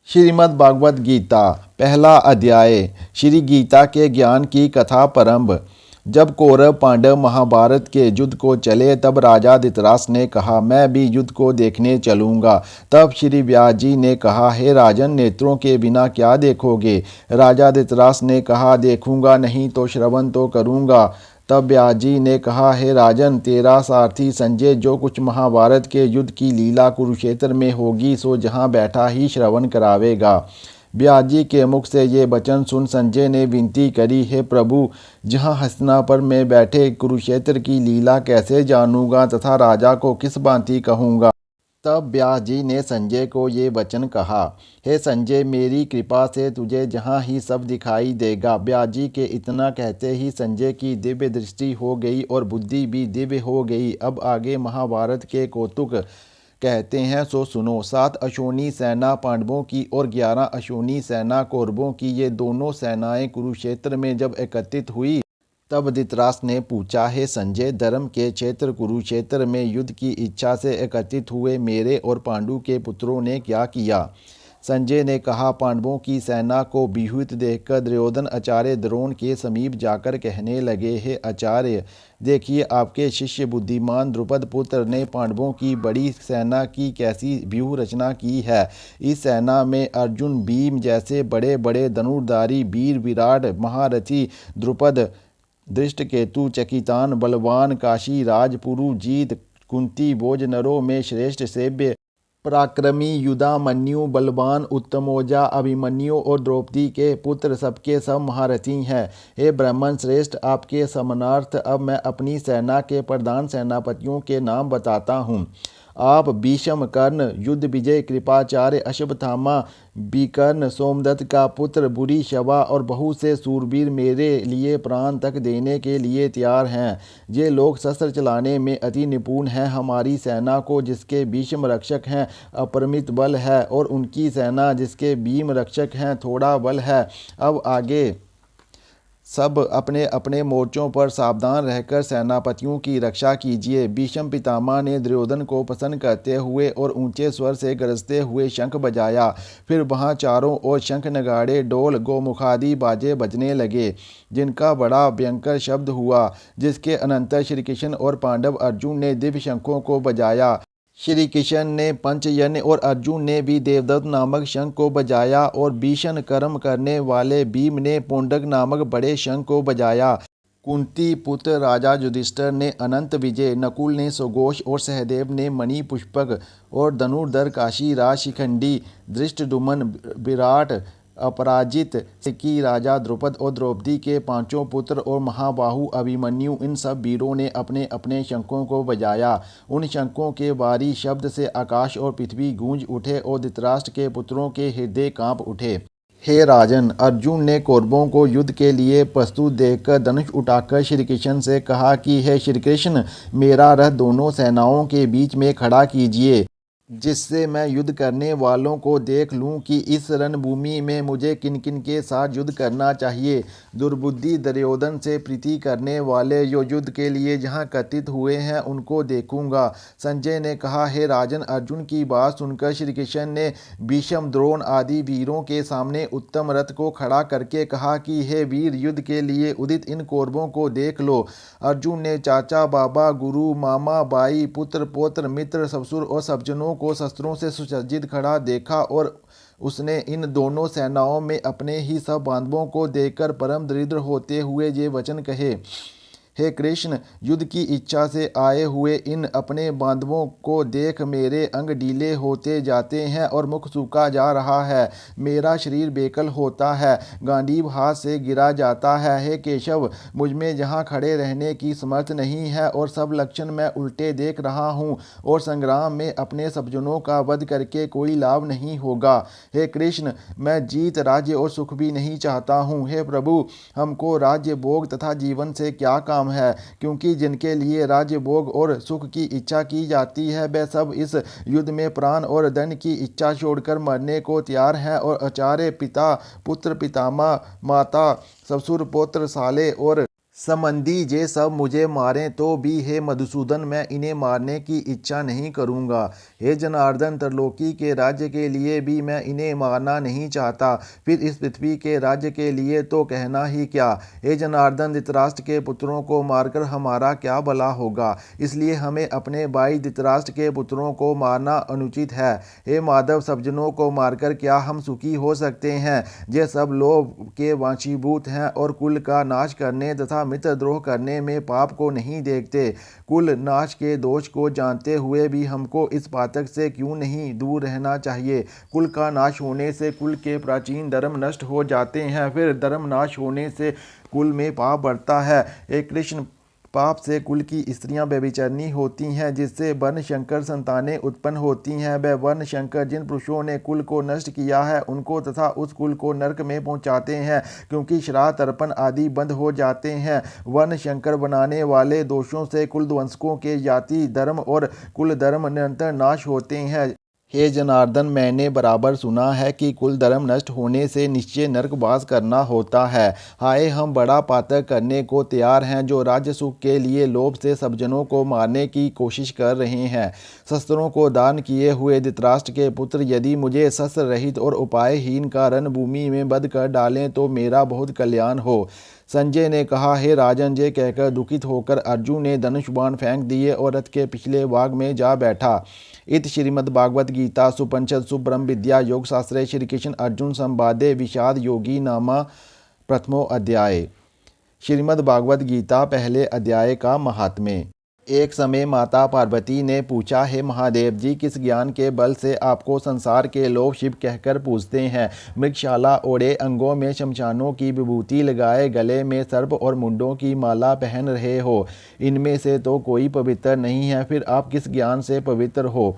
श्रीमद् भागवत गीता पहला अध्याय। श्री गीता के ज्ञान की कथा प्रारंभ। जब कौरव पांडव महाभारत के युद्ध को चले तब राजा धृतराष्ट्र ने कहा, मैं भी युद्ध को देखने चलूंगा। तब श्री व्यास जी ने कहा, हे राजन, नेत्रों के बिना क्या देखोगे। राजा धृतराष्ट्र ने कहा, देखूंगा नहीं तो श्रवण तो करूंगा। तब व्यास जी ने कहा, हे राजन, तेरा सारथी संजय जो कुछ महाभारत के युद्ध की लीला कुरुक्षेत्र में होगी सो जहाँ बैठा ही श्रवण करावेगा। व्यास जी के मुख से ये वचन सुन संजय ने विनती करी, हे प्रभु, जहाँ हस्तिनापुर में बैठे कुरुक्षेत्र की लीला कैसे जानूंगा तथा राजा को किस भांति कहूँगा। तब व्यास जी ने संजय को ये वचन कहा, हे संजय, मेरी कृपा से तुझे जहाँ ही सब दिखाई देगा। व्यास जी के इतना कहते ही संजय की दिव्य दृष्टि हो गई और बुद्धि भी दिव्य हो गई। अब आगे महाभारत के कौतुक कहते हैं सो सुनो। 7 अश्विनी सेना पांडवों की और 11 अश्विनी सेना कौरवों की, ये दोनों सेनाएं कुरुक्षेत्र में जब एकत्रित हुई तब धृतराष्ट्र ने पूछा, हे संजय, धर्म के क्षेत्र कुरुक्षेत्र में युद्ध की इच्छा से एकत्रित हुए मेरे और पांडु के पुत्रों ने क्या किया। संजय ने कहा, पांडवों की सेना को व्यूहित देखकर दुर्योधन आचार्य द्रोण के समीप जाकर कहने लगे, हे आचार्य, देखिए आपके शिष्य बुद्धिमान द्रुपद पुत्र ने पांडवों की बड़ी सेना की कैसी व्यूह रचना की है। इस सेना में अर्जुन, भीम जैसे बड़े बड़े धनुर्धारी वीर, विराट महारथी द्रुपद, दृष्टकेतु, चकितान, बलवान, काशी राज, पुरुजीत, कुंती भोज नरों में श्रेष्ठ सेव्य, पराक्रमी, युधामन्यु, बलवान, उत्तमौजा, अभिमन्यु और द्रौपदी के पुत्र सबके सब महारथी हैं। हे ब्राह्मण श्रेष्ठ, आपके समनार्थ अब मैं अपनी सेना के प्रधान सेनापतियों के नाम बताता हूँ। आप भीष्म, कर्ण, युद्ध विजय, कृपाचार्य, अश्वत्थामा, विकर्ण, सोमदत्त का पुत्र भूरिश्रवा और बहुत से सूरवीर मेरे लिए प्राण तक देने के लिए तैयार हैं। ये लोग शस्त्र चलाने में अति निपुण हैं। हमारी सेना को जिसके भीष्म रक्षक हैं अपरिमित बल है और उनकी सेना जिसके भीम रक्षक हैं थोड़ा बल है। अब आगे सब अपने अपने मोर्चों पर सावधान रहकर सेनापतियों की रक्षा कीजिए। भीष्म पितामह ने दुर्योधन को प्रसन्न करते हुए और ऊंचे स्वर से गरजते हुए शंख बजाया। फिर वहां चारों ओर शंख, नगाड़े, ढोल, गोमुखादि बाजे बजने लगे, जिनका बड़ा भयंकर शब्द हुआ। जिसके अनंतर श्री कृष्ण और पांडव अर्जुन ने दिव्य शंखों को बजाया। श्री कृष्ण ने पंचयज्ञ और अर्जुन ने भी देवदत्त नामक शंख को बजाया और भीषण कर्म करने वाले भीम ने पुंडक नामक बड़े शंख को बजाया। कुंती पुत्र राजा युधिष्ठिर ने अनंत विजय, नकुल ने सुघोष और सहदेव ने मणि पुष्पक और धनुर्धर काशीराज, शिखंडी, धृष्टद्युम्न, विराट, अपराजित की राजा द्रुपद और द्रौपदी के 5 पुत्र और महाबाहु अभिमन्यु, इन सब वीरों ने अपने अपने शंखों को बजाया। उन शंखों के भारी शब्द से आकाश और पृथ्वी गूंज उठे और धृतराष्ट्र के पुत्रों के हृदय कांप उठे। हे राजन, अर्जुन ने कौरवों को युद्ध के लिए प्रस्तुत देखकर धनुष उठाकर श्री कृष्ण से कहा कि हे श्री कृष्ण, मेरा रथ दोनों सेनाओं के बीच में खड़ा कीजिए, जिससे मैं युद्ध करने वालों को देख लूं कि इस रणभूमि में मुझे किन किन के साथ युद्ध करना चाहिए। दुर्बुद्धि दुर्योधन से प्रीति करने वाले जो युद्ध के लिए जहां एकत्रित हुए हैं उनको देखूंगा। संजय ने कहा, हे राजन, अर्जुन की बात सुनकर श्री कृष्ण ने भीष्म, द्रोण आदि वीरों के सामने उत्तम रथ को खड़ा करके कहा कि हे वीर, युद्ध के लिए उदित इन कौरवों को देख लो। अर्जुन ने चाचा, बाबा, गुरु, मामा, भाई, पुत्र, पौत्र, मित्र, ससुर और सज्जनों को शस्त्रों से सुसज्जित खड़ा देखा और उसने इन दोनों सेनाओं में अपने ही सब बांधवों को देखकर परम दरिद्र होते हुए ये वचन कहे, हे कृष्ण, युद्ध की इच्छा से आए हुए इन अपने बांधवों को देख मेरे अंग ढीले होते जाते हैं और मुख सूखा जा रहा है। मेरा शरीर बेकल होता है, गांडीव हाथ से गिरा जाता है। हे केशव, मुझ में जहाँ खड़े रहने की समर्थ नहीं है और सब लक्षण मैं उल्टे देख रहा हूँ और संग्राम में अपने सज्जनों का वध करके कोई लाभ नहीं होगा। हे कृष्ण, मैं जीत, राज्य और सुख भी नहीं चाहता हूँ। हे प्रभु, हमको राज्य, भोग तथा जीवन से क्या काम है, क्योंकि जिनके लिए राज्य, भोग और सुख की इच्छा की जाती है वे सब इस युद्ध में प्राण और धन की इच्छा छोड़कर मरने को तैयार हैं। और आचार्य, पिता, पुत्र, पितामह, माता, ससुर, पौत्र, साले और संबंधी जे सब मुझे मारें तो भी हे मधुसूदन मैं इन्हें मारने की इच्छा नहीं करूँगा। हे जनार्दन, त्रिलोकी के राज्य के लिए भी मैं इन्हें मारना नहीं चाहता, फिर इस पृथ्वी के राज्य के लिए तो कहना ही क्या। हे जनार्दन, धृतराष्ट्र के पुत्रों को मारकर हमारा क्या भला होगा, इसलिए हमें अपने भाई धृतराष्ट्र के पुत्रों को मारना अनुचित है। हे माधव, सज्जनों को मारकर क्या हम सुखी हो सकते हैं। ये सब लोभ के वशीभूत हैं और कुल का नाश करने तथा मित्रद्रोह करने में पाप को नहीं देखते। कुल नाश के दोष को जानते हुए भी हमको इस पातक से क्यों नहीं दूर रहना चाहिए। कुल का नाश होने से कुल के प्राचीन धर्म नष्ट हो जाते हैं, फिर धर्म नाश होने से कुल में पाप बढ़ता है। हे कृष्ण, पाप से कुल की स्त्रियां व्यभिचारिणी होती हैं, जिससे वर्ण शंकर संतानें उत्पन्न होती हैं। वह वर्ण शंकर जिन पुरुषों ने कुल को नष्ट किया है उनको तथा उस कुल को नरक में पहुंचाते हैं, क्योंकि श्राद्ध तर्पण आदि बंद हो जाते हैं। वर्ण शंकर बनाने वाले दोषों से कुल ध्वंसकों के जाति धर्म और कुल धर्म निरंतर नाश होते हैं। हे जनार्दन, मैंने बराबर सुना है कि कुल धर्म नष्ट होने से निश्चय नरकवास करना होता है। हाय, हम बड़ा पातक करने को तैयार हैं, जो राज्य सुख के लिए लोभ से सब जनों को मारने की कोशिश कर रहे हैं। शस्त्रों को दान किए हुए धृतराष्ट्र के पुत्र यदि मुझे शस्त्र रहित और उपायहीन का रणभूमि में बध कर डालें तो मेरा बहुत कल्याण हो। संजय ने कहा, हे राजन, ये कहकर दुखित होकर अर्जुन ने धनुष बाण फेंक दिए और रथ के पिछले भाग में जा बैठा। इत श्रीमद्भागवत गीता सुपनिषद सुब्रह्म विद्या योग शास्त्रे श्री कृष्ण अर्जुन संवादे विषाद योगी नामा प्रथमो अध्याय। श्रीमद्भागवत गीता पहले अध्याय का महात्म्य। एक समय माता पार्वती ने पूछा, हे महादेव जी, किस ज्ञान के बल से आपको संसार के लोग शिव कहकर पूजते हैं। मृगशाला ओढ़े, अंगों में शमशानों की विभूति लगाए, गले में सर्प और मुंडों की माला पहन रहे हो। इनमें से तो कोई पवित्र नहीं है, फिर आप किस ज्ञान से पवित्र हो,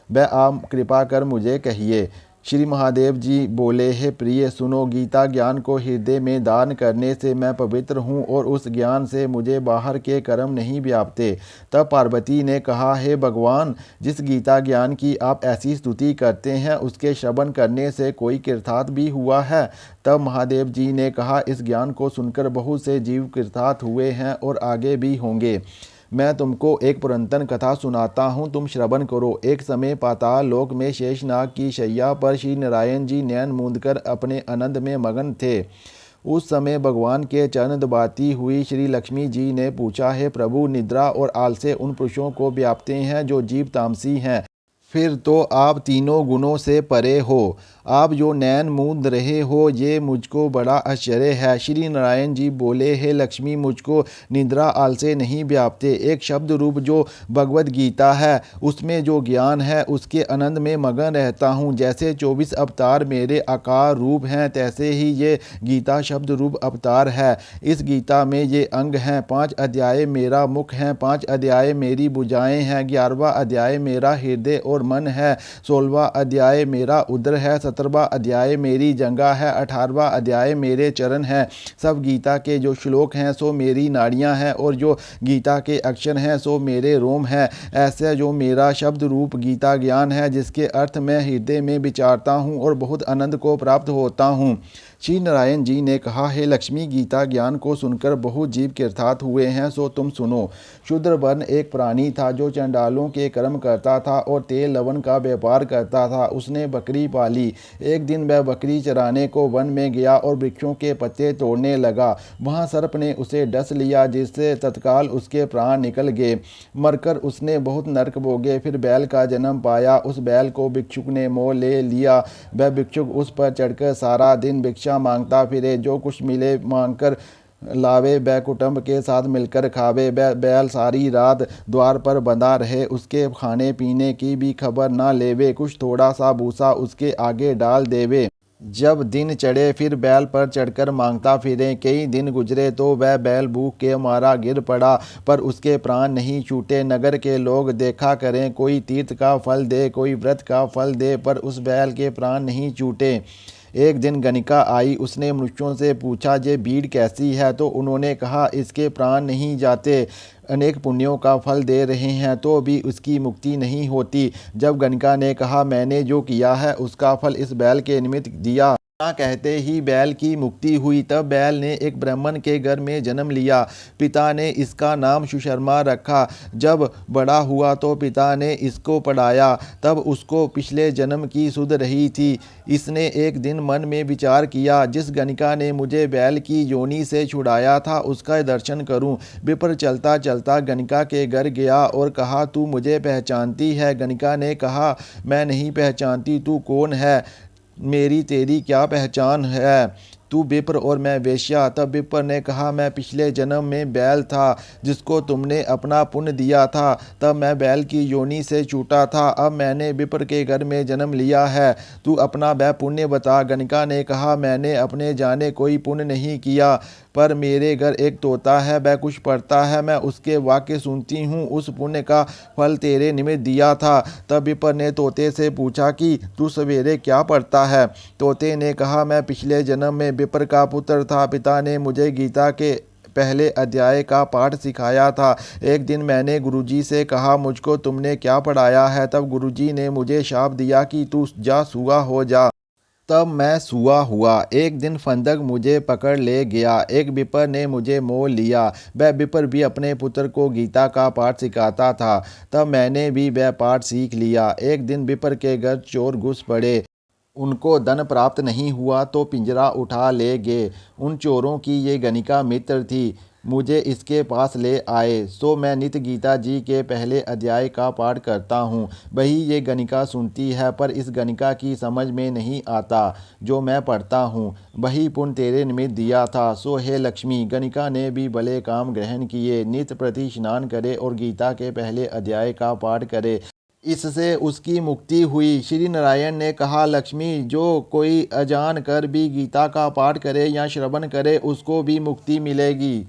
वह आप कृपा कर मुझे कहिए। श्री महादेव जी बोले, हे प्रिय, सुनो, गीता ज्ञान को हृदय में दान करने से मैं पवित्र हूँ और उस ज्ञान से मुझे बाहर के कर्म नहीं व्यापते। तब पार्वती ने कहा, हे भगवान, जिस गीता ज्ञान की आप ऐसी स्तुति करते हैं उसके श्रवण करने से कोई कृतार्थ भी हुआ है। तब महादेव जी ने कहा, इस ज्ञान को सुनकर बहुत से जीव कृतार्थ हुए हैं और आगे भी होंगे। मैं तुमको एक पुरातन कथा सुनाता हूँ, तुम श्रवण करो। एक समय पाताल लोक में शेषनाग की शैया पर श्री नारायण जी नैन मूंदकर अपने आनंद में मगन थे। उस समय भगवान के चरण दबाती हुई श्री लक्ष्मी जी ने पूछा, हे प्रभु, निद्रा और आलस्य उन पुरुषों को व्यापते हैं जो जीव तामसी हैं, फिर तो आप तीनों गुणों से परे हो। आप जो नैन मूंद रहे हो ये मुझको बड़ा आश्चर्य है। श्री नारायण जी बोले, हे लक्ष्मी, मुझको निद्रा आलस्य नहीं व्यापते। एक शब्द रूप जो भगवद गीता है उसमें जो ज्ञान है उसके आनंद में मगन रहता हूँ। जैसे 24 अवतार मेरे आकार रूप हैं, तैसे ही ये गीता शब्द रूप अवतार है। इस गीता में ये अंग हैं। 5 अध्याय मेरा मुख हैं, 5 अध्याय मेरी भुजाएं हैं, 11वां अध्याय मेरा हृदय और मन है, 16वां अध्याय मेरा उदर है, 17वां अध्याय मेरी जंगा है, 18वां अध्याय मेरे चरण हैं। सब गीता के जो श्लोक हैं सो मेरी नाड़ियां हैं, और जो गीता के अक्षर हैं सो मेरे रोम हैं। ऐसा जो मेरा शब्द रूप गीता ज्ञान है, जिसके अर्थ मैं हृदय में विचारता हूँ और बहुत आनंद को प्राप्त होता हूँ। श्री नारायण जी ने कहा, हे लक्ष्मी, गीता ज्ञान को सुनकर बहुत जीव कृतार्थ हुए हैं, सो तुम सुनो। शूद्र वर्ण एक प्राणी था जो चंडालों के कर्म करता था और तेल लवण का व्यापार करता था। उसने बकरी पाली। एक दिन वह बकरी चराने को वन में गया और वृक्षों के पत्ते तोड़ने लगा। वहाँ सर्प ने उसे डस लिया, जिससे तत्काल उसके प्राण निकल गए। मरकर उसने बहुत नरक भोगे। फिर बैल का जन्म पाया। उस बैल को भिक्षुक ने मोह ले लिया। वह भिक्षुक उस पर चढ़कर सारा दिन भिक्षा मांगता फिरे। जो कुछ मिले मांगकर लावे, वह कुटुंब के साथ मिलकर खावे। वह बैल सारी रात द्वार पर बंधा रहे, उसके खाने पीने की भी खबर ना लेवे। कुछ थोड़ा सा भूसा उसके आगे डाल देवे। जब दिन चढ़े फिर बैल पर चढ़कर मांगता फिरे। कई दिन गुजरे तो वह बैल भूख के मारा गिर पड़ा, पर उसके प्राण नहीं छूटे। नगर के लोग देखा करें, कोई तीर्थ का फल दे, कोई व्रत का फल दे, पर उस बैल के प्राण नहीं छूटे। एक दिन गणिका आई। उसने मनुष्यों से पूछा, ये भीड़ कैसी है? तो उन्होंने कहा, इसके प्राण नहीं जाते, अनेक पुण्यों का फल दे रहे हैं तो भी उसकी मुक्ति नहीं होती। जब गणिका ने कहा, मैंने जो किया है उसका फल इस बैल के निमित्त दिया, ना कहते ही बैल की मुक्ति हुई। तब बैल ने एक ब्राह्मण के घर में जन्म लिया। पिता ने इसका नाम सुशर्मा रखा। जब बड़ा हुआ तो पिता ने इसको पढ़ाया। तब उसको पिछले जन्म की सुध रही थी। इसने एक दिन मन में विचार किया, जिस गणिका ने मुझे बैल की योनि से छुड़ाया था उसका दर्शन करूं। विप्र चलता चलता गणिका के घर गया और कहा, तू मुझे पहचानती है? गणिका ने कहा, मैं नहीं पहचानती, तू कौन है? मेरी तेरी क्या पहचान है? तू विप्र और मैं वेश्या। तब विप्र ने कहा, मैं पिछले जन्म में बैल था जिसको तुमने अपना पुण्य दिया था। तब मैं बैल की योनि से छूटा था। अब मैंने विप्र के घर में जन्म लिया है। तू अपना वह पुण्य बता। गणिका ने कहा, मैंने अपने जाने कोई पुण्य नहीं किया, पर मेरे घर एक तोता है, वह कुछ पढ़ता है, मैं उसके वाक्य सुनती हूँ। उस पुण्य का फल तेरे निमित्त दिया था। तब विप्र ने तोते से पूछा कि तू सवेरे क्या पढ़ता है? तोते ने कहा, मैं पिछले जन्म में विप्र का पुत्र था। पिता ने मुझे गीता के पहले अध्याय का पाठ सिखाया था। एक दिन मैंने गुरुजी से कहा, मुझको तुमने क्या पढ़ाया है? तब गुरुजी ने मुझे शाप दिया कि तू जा सूआ हो जा। तब मैं सूआ हुआ। एक दिन फंदक मुझे पकड़ ले गया। एक विप्र ने मुझे मोल लिया। वह विप्र भी अपने पुत्र को गीता का पाठ सिखाता था। तब मैंने भी वह पाठ सीख लिया। एक दिन विप्र के घर चोर घुस पड़े। उनको धन प्राप्त नहीं हुआ तो पिंजरा उठा ले गए। उन चोरों की ये गणिका मित्र थी। मुझे इसके पास ले आए, सो मैं नित्य गीता जी के पहले अध्याय का पाठ करता हूँ। वही ये गणिका सुनती है, पर इस गणिका की समझ में नहीं आता जो मैं पढ़ता हूँ। वही पुण्य तेरे निमित्त दिया था। सो हे लक्ष्मी, गणिका ने भी भले काम ग्रहण किए। नित्य प्रति स्नान करे और गीता के पहले अध्याय का पाठ करे। इससे उसकी मुक्ति हुई। श्री नारायण ने कहा, लक्ष्मी, जो कोई अजान कर भी गीता का पाठ करे या श्रवण करे उसको भी मुक्ति मिलेगी।